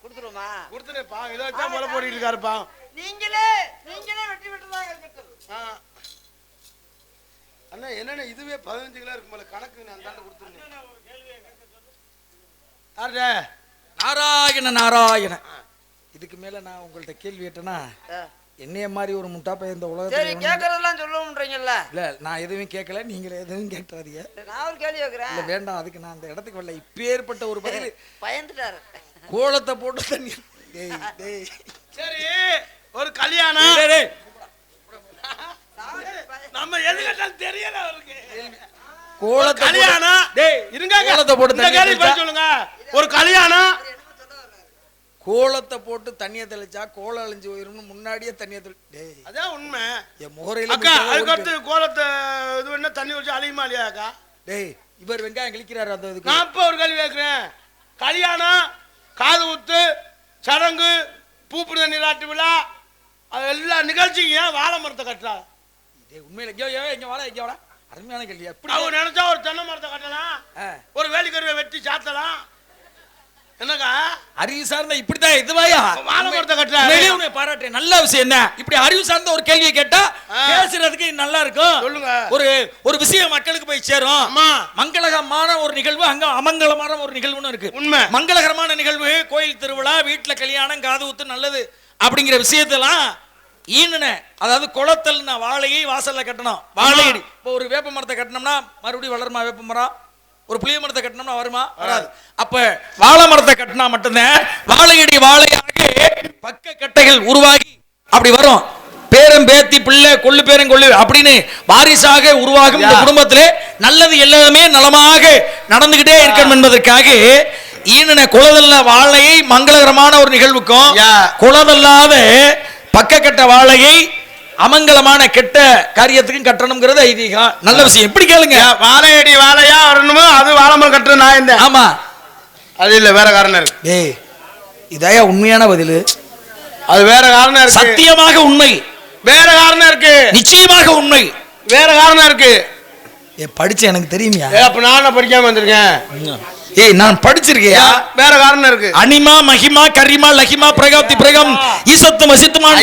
கொடுத்துருமா? கொடுத்துனே பாவம். இதை வச்சா முறை போட்டுட்டு இருக்காரு பாவம். நீங்களே வெட்டி விட்டுதான். அண்ணா என்னண்ணே இதுவே 15 கிலோ இருக்கும் போல கணக்கு. நான் தாண்ட கொடுத்துருந்தேன். நாராயண நாராயண. இதுக்கு மேல நான் உங்கள்ட்ட கேள்வி கேட்டேன்னா என்னைய மாதிரி ஒரு முட்டா பையன் இந்த உலகத்துல கேட்கறதெல்லாம் சொல்லுவோம்ன்றீங்கல்ல. இல்ல நான் எதுவும் கேட்கல, நீங்களே எதுவும் கேட்காதீங்க. நான் ஒரு கேள்வி கேட்கிறேன். இல்ல வேண்டாம், அதுக்கு நான் அந்த இடத்துக்கு வரல. இப்பேற்பட்ட ஒரு பதில் பயந்துட்டாரு. கோலத்தை போட்டு தண்ணி. சரி, ஒரு கல்யாணம் நம்ம எது கேட்டாலும் தெரியல அவருக்கு. கோலத்தை கல்யாணம் இருங்க, கோலத்தை போட்டு தண்ணி சொல்லுங்க. ஒரு கல்யாணம் கோலத்தை போட்டு தண்ணியை தெளிச்சா கோலம் அழிஞ்சு போயிரும்னு முன்னாடியே தண்ணியை தெளி. அதான் உண்மை. என் முகரையில அக்கா அதுக்கடுத்து கோலத்தை இது என்ன தண்ணி வச்சு அழியுமா இல்லையாக்கா? டேய் இவர் வெங்காயம் கிழிக்கிறாரு. அந்த இதுக்கு நான் இப்ப ஒரு கேள்வி கேட்கிறேன். கல்யாணம், காது ஊத்து, சடங்கு, பூப்புனித நீராட்டு விழா, அது எல்லா நிகழ்ச்சியும் ஏன் வாழை மரத்தை கட்டுறா? உண்மையில இங்க வாடா அருமையான கேள்வி. எப்படி அவங்க நினைச்சா ஒரு தென்னை மரத்தை கட்டலாம், ஒரு வேலிக்கருவை வெட்டி சாத்தலாம். என்னக்கா அறிவு சார்ந்த இப்படிதான் இதுவாயா வாழை மரத்தை கட்டுறாரு? பாராட்டுறேன், நல்ல விஷயம். என்ன இப்படி அறிவு சார்ந்த ஒரு கேள்வியை கேட்டா பேசுறதுக்கு நல்லா இருக்கும். சொல்லுங்க. ஒரு விஷயம் மக்களுக்கு போய் சேரும். மங்களகரமான ஒரு நிகழ்வு, அங்க அமங்கலமான ஒரு நிகழ்வுன்னு இருக்கு. உண்மை. மங்களகரமான நிகழ்வு கோயில் திருவிழா, வீட்டுல கல்யாணம், காது ஊத்து, நல்லது அப்படிங்கிற விஷயத்தெல்லாம் ஈனுன, அதாவது குளத்தல் வாழையை வாசல்ல கட்டணும். வாழையடி இப்போ ஒரு வேப்ப மரத்தை கட்டினோம்னா மறுபடியும் வளருமா வேப்ப மரம்? ஒரு புளிய மரத்தை கட்டினோம்னா வருமா? வராது. அப்ப வாழை மரத்தை கட்டினா மட்டும்தான் வாழையடி வாழையாக பக்க கட்டைகள் உருவாகி அப்படி வரும். பேரம் பேத்தி பிள்ளை கொள்ளு பேரம் கொள்ளு அப்படின்னு வாரிசாக உருவாகும் இந்த குடும்பத்திலே நல்லது எல்லாமே நலமாக நடந்துகிட்டே இருக்கணும் என்பதற்காக ஈனன குளதல்ல வாழையை மங்களகரமான ஒரு நிகழ்வுக்கும், குளதல்லாத பக்க கட்ட வாழையை அமங்கலமான கெட்ட காரியத்துக்கும் கட்டணுங்கிறது ஐதீகம். நல்ல விஷயம். எப்படி கேளுங்க. வாழையடி வாழையா வரணுமோ அது வாழைமரம் கட்டுற நான் இந்த. ஆமா, அது இல்ல, வேற காரணம் இருக்கு. ஏய் இதாயா உண்மையான பதில்? அது வேற காரணம் இருக்கு. சத்தியமாக உண்மை. வேற காரணம் இருக்கு. நிச்சயமாக உண்மை. வேற காரணம் இருக்கு. படிச்ச எனக்கு தெரியுமியா? அப்ப நான் படிக்காம வந்திருக்கேன். ஏய் நான் படிச்சிருக்கேயா? வேற காரணம் இருக்கு. அனிமா மகிமா கரிமா லகிமா பிரகாப்தி பிரகம் ஈசத்து மசித்துமான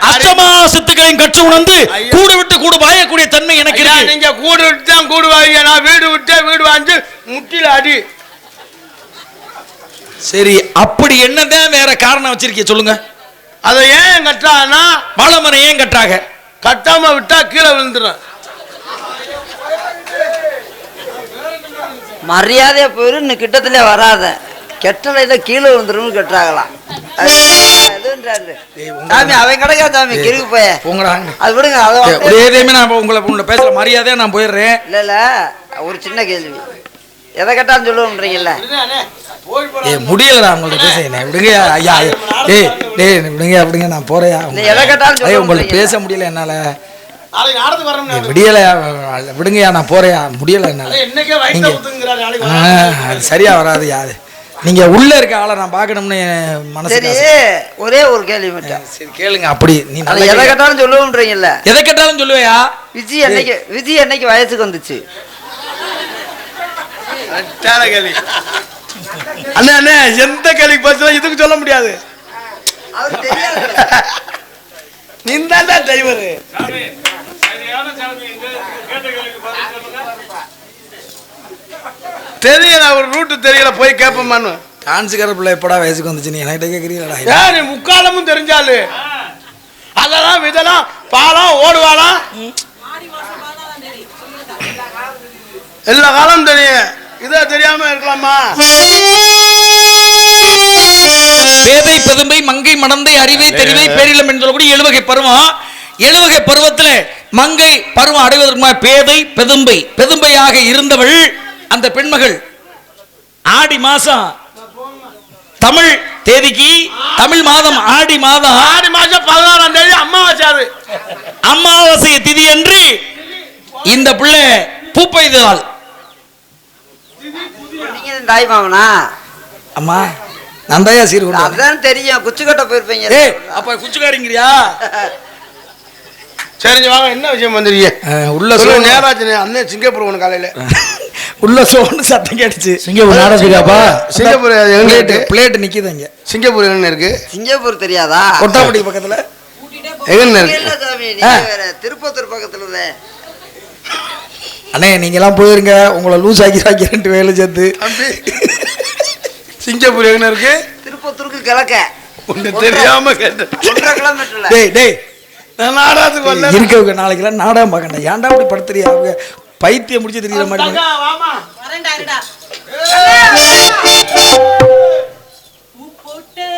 அஷ்டமா சித்துக்களையும் கற்று உணர்ந்து கூடு விட்டு கூடு வாயக்கூடிய தன்மை எனக்கு இருக்கு. நீங்க கூடு விட்டு தான் கூடு வாங்க, நான் வீடு விட்டு வீடு வாங்கி முட்டில அடி. சரி, அப்படி என்னதான் வேற காரணம் வச்சிருக்கீங்க சொல்லுங்க. அதை ஏன் கட்டானா வாழைமரம் ஏன் கட்டாக? கட்டாம விட்டா கீழே விழுந்துடும். மரியாதையா போயிரு, இன்னும் கிட்டத்துல வராத. கெட்டலையில கீழே விழுந்துரும் கெட்டாகலாம். சாமி அவன் கிடைக்கா சாமி கிருக்கு போய அது விடுங்க. நான் உங்களை பேசல மரியாதையா நான் போயிடுறேன். இல்ல ஒரு சின்ன கேள்வி, எதை கேட்டாலும் சொல்லுவோம்ன்றீங்கல்ல. முடியலடா உங்கள்ட்ட பேச விடுங்க ஐயா. விடுங்க அப்படிங்க, நான் போறேன். எதை கேட்டாலும் உங்களுக்கு பேச முடியல என்னால. விடியல விடுங்கயா, நான் போறேயா. முடியல என்னால. சரியா வராது யாது. நீங்க உள்ள இருக்க ஆளை நான் பாக்கணும்னு மனசு. ஒரே ஒரு கேள்வி மட்டும். சரி கேளுங்க. அப்படி நீ எதை கேட்டாலும் சொல்லுவோம்ன்றீங்கல்ல. எதை கேட்டாலும் சொல்லுவையா? விஜி என்னைக்கு வயசுக்கு வந்துச்சு? அண்ணே அண்ணே எந்த கேள்விக்கு பதில் இதுக்கு சொல்ல முடியாது. நீ தான் டிரைவர். தெரியல, ஒரு ரூட்டு தெரியல, போய் கேட்போமான்னு. டான்ஸுக்கார பிள்ளை எப்படா வயசுக்கு வந்துச்சு நீ என்கிட்ட கேட்குறீங்களா? நீ முக்காலமும் தெரிஞ்சாலு அதெல்லாம் இதெல்லாம் பாலம் ஓடுவாலாம் எல்லா காலம் தெரியும். இதை தெரியாம இருக்கலாமா? பேதை பெதும்பை மங்கை மடந்தை அறிவை தெரிவை பேரிலம் என்று சொல்லக்கூடிய 7 வகை பருவம். 7 வகை பருவத்தில் மங்கை பருவம் அடைவதற்கு பேதை பெதும்பை பெதும்பையாக இருந்தவள் அந்த பெண்மகள் ஆடி மாசம் தமிழ் தேதிக்கு தமிழ் மாதம் ஆடி மாதம் 16ஆம் தேதி அமாவாசை. அமாவாசை திதி என்று இந்த பிள்ளை பூப்பெய்தாள். நீங்க தாய் மாமனா? அம்மா நான் தாயா சீர் கொண்டு அதான் தெரியும், குச்சிக்கட்ட போயிருப்பீங்க. அப்ப குச்சிக்காரிங்கிறியா? சரிங்க வாங்க, என்ன விஷயம் வந்துருக்கீங்க? உள்ள நேராச்சு அண்ணன் சிங்கப்பூர் ஒன்று காலையில உள்ள சோன்னு சத்தம் கேட்டுச்சு. சிங்கப்பூர் நாடகத்துக்காப்பா? சிங்கப்பூர் பிளேட் நிக்குது இங்க. சிங்கப்பூர் எங்க இருக்கு? சிங்கப்பூர் தெரியாதா? கொட்டாப்பட்டி பக்கத்துல. எங்க இருக்கு? திருப்பத்தூர் பக்கத்துல. அண்ணே நீங்க எல்லாம் போயிருங்க, உங்களை லூஸ் ஆக்கி 2 வேலை சேர்த்து. சிங்கப்பூர் எங்க இருக்கு? திருப்பத்தூருக்கு கிழக்க. ஒண்ணு தெரியாம கேட்டேன். 1.5 கிலோமீட்டர்ல. டேய் நான் நாடகத்துக்கு வரல. இருக்கவங்க நாளைக்கெல்லாம் நாடகம் பார்க்கண்டா. ஏன்டா அப்படி படுத்துறியா? அவங்க பைத்தியம் முடிச்சு தெரியற மாதிரி. வாமா வரேன்டா. பூ போட்டு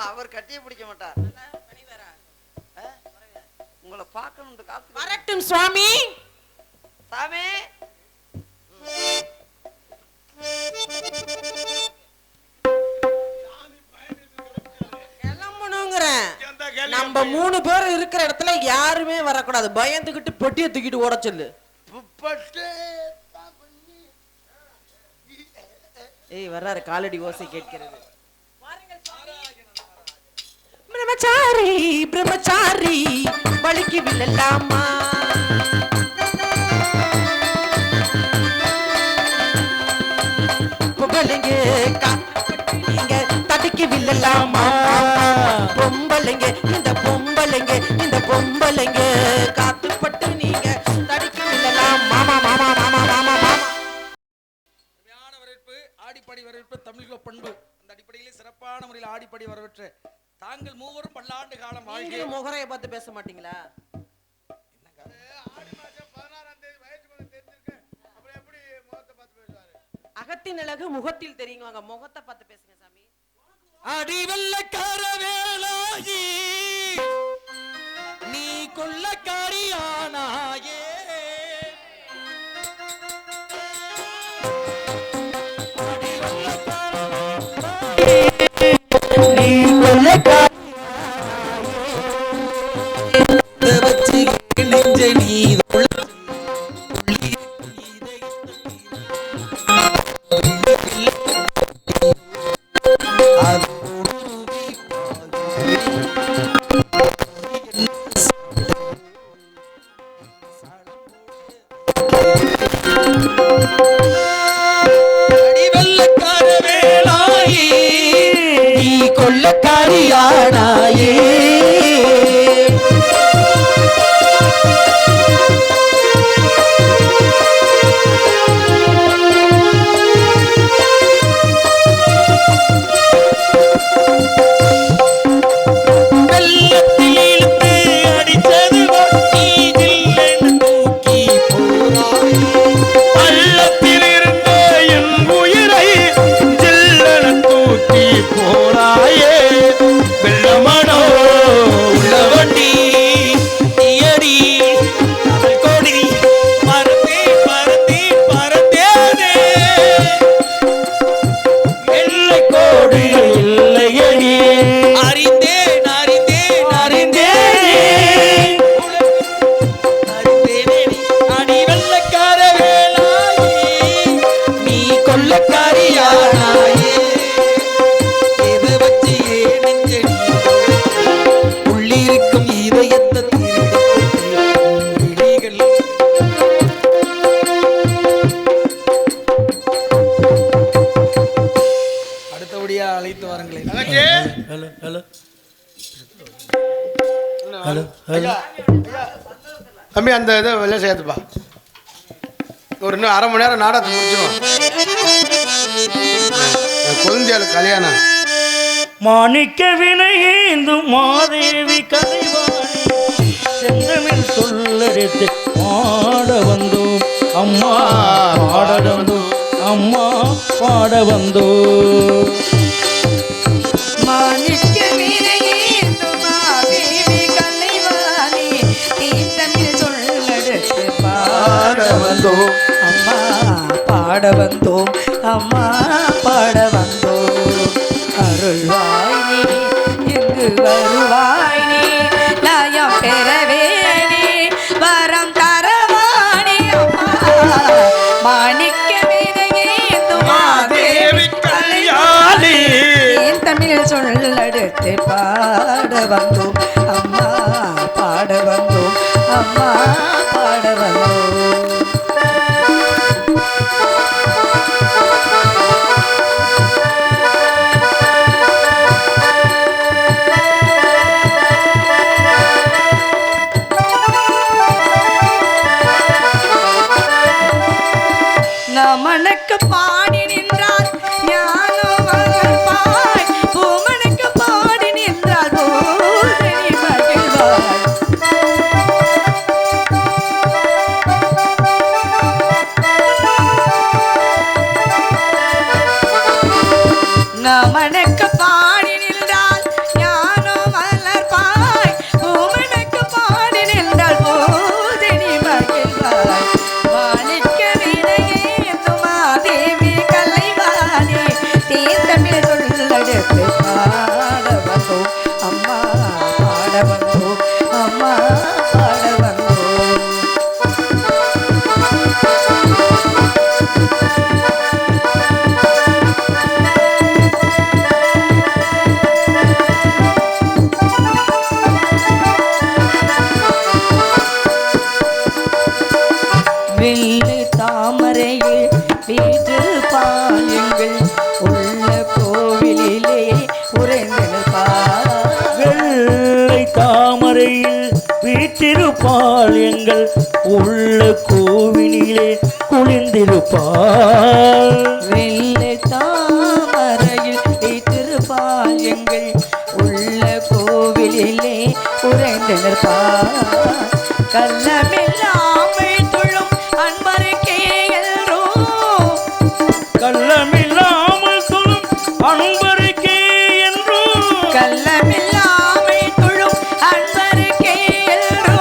அவர் கட்டியே பிடிக்க மாட்டார். உங்களை பார்க்கணும் காத்து. வரட்டும் சுவாமி. சாமி கிளம்பணுங்கிறேன். நம்ம 3 பேர் இருக்கிற இடத்துல யாருமே வரக்கூடாது. பயந்துகிட்டு பொட்டியை தூக்கிட்டு ஓட சொல்லு. ஏய் வர்றாரு, காலடி ஓசை கேட்கிறது. பிரம்மச்சாரி பிரம்மச்சாரி வலிக்கு வில்லலாமா, பொம்பளைங்க நீங்க தடுக்கி வில்லலாமா, பொம்பளைங்க இந்த பொம்பளைங்க காத்துப்பட்டு நீங்க தடுக்கி வில்லலாம். மாமா மாமா மாமா மாமா மாமா. வரவேற்பு, ஆடிப்பாடி வரவேற்பு, தமிழக பண்பு. அந்த அடிப்படையிலே சிறப்பான முறையில் ஆடிப்படி வரவேற்ற தாங்கள் மூவரும் பல்லாண்டு காலம் வாழ்க்கை. நீங்களும் முகரைய பார்த்து பேச மாட்டீங்களா? ஆடி மாசம் 16ஆம் தேதி வயசுக்கு வந்து தெரிஞ்சிருக்கு, அப்புறம் எப்படி முகத்தை பார்த்து பேசுவாரு? அகத்தின் அழகு முகத்தில் தெரியுங்க, முகத்தை பார்த்து பேசுங்க சாமி. அடிவெள்ளக்கார வேளாயி நீ கொள்ளக்காரியானாயே, நீ கொள்ளக்காரி வச்சு நெஞ்ச நீ அடிவெள்ளக்கார வேளாயி நீ கொள்ளக்காரியானாயே, அழைத்து வாருங்களேன். தம்பி அந்த இதை வெளியே சேர்த்துப்பா, ஒரு இன்னும் அரை மணி நேரம் நாடகத்தை முடிச்சிடும். கொழுந்தியாளு கல்யாணம். மாணிக்க வினையேந்தும் மாதேவி கலைவாணி செந்தமிழ் சொல்லெடுத்து பாட வந்தோம் அம்மா, பாட வந்தோம் அம்மா, பாட வந்தோம். மாணிக்க வினையேந்தும் மாதேவி கலைவாணி தீந்தமிழ் சொல்லெடுத்து பாட வந்தோம் அம்மா, பாட வந்தோம் அம்மா, பாட வந்தோம். அருள்வாய் நீ, எங்கு வருவாய் நீ, லயம் பெறவே நீ, வரம் தரவாணி அம்மா. மாணிக்க வினையேந்தும் மாதேவி கல்யாணி தமிழ் சொல்லெடுத்து பாட வந்தோம் அம்மா, பாட வந்தோம் அம்மா, பாட வந்தோம். நமனுக்கு பாடி நின்றால் ஞானோ வளர்ப்பாய், பூமனுக்கு பாடி நின்றால் பூதனி மகிழ்வாய். நமனுக்கு பாடி நின்றால் ஞானோ வளர்ப்பாய், பூமனுக்கு பாடி நின்றால் பூதனி மகிழ்வாய். மாணிக்க வினையேந்தும் மாதேவி கலைவாணி தீந்தமிழ் சொல்லெடுத்து பாட வந்தோம் அம்மா, பாட வந்தோம் அம்மா, பாட வந்தோம். வெள்ளை தாமரையில் வீற்றிருப்பாய் எங்கள் உள்ள கோவிலிலே உறைந்திருப்பாய். வெள்ளை தாமரையில் வீற்றிருப்பாள் எங்கள் உள்ள கோவிலிலே குளிர்ந்திருப்பாள். வெள்ளை தாமரையில் உறைந்தனர் கள்ளமில்லாமல் தொழும் அன்பருக்கே எல்லோ கள்ளமில்லாமல் சொல்லும் அன்பருக்கே என்றும் கள்ளமில்லாமல் தொழும் அன்பருக்கே எல்லோ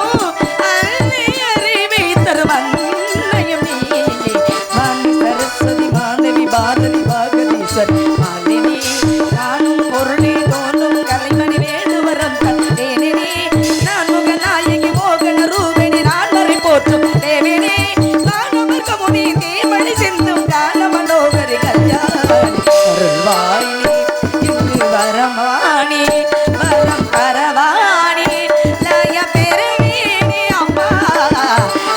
அன்னை அறிவை தரும் அன்னையும் நீயே வாணி சரஸ்வதி மாதவி பாரதி பாகதீஸ்வர் மாலினி நானும் பொருளே தோன்றும் கலைமணி வேண்டுவரம் தந்தேனே நான் முகநாயகி மோகன ரூபிணி நான் வரை போற்றும் தேவினே காணவர் கமுனி தேவழி சிந்தும் கால மனோகரி கல்யாணி அருள்வாயினி இங்கு வரமானி வரம் பரவானி லய பெருவேணி அம்மா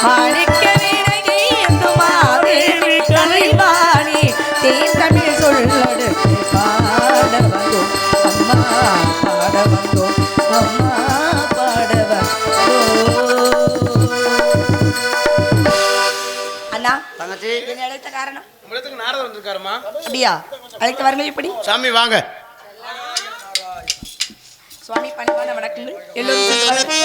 மாணிக்க வினகி என்று மாதேவி கலைவாணி தேன் தமிழ் சொல்லடுத்து பாட வந்தோம் அம்மா பாட வந்தோம் அம்மா பாட வந்தோம். அண்ணா தங்கச்சி என்னை அழைத்த காரணம் உங்களுக்கு நாரதர் வந்திருக்காருமா. அப்படியா? அழைத்து வாருங்கள். இப்படி சாமி வாங்க. சுவாமி பணிவான வணக்கங்கள் எல்லோரும் சென்று வாருங்கள்.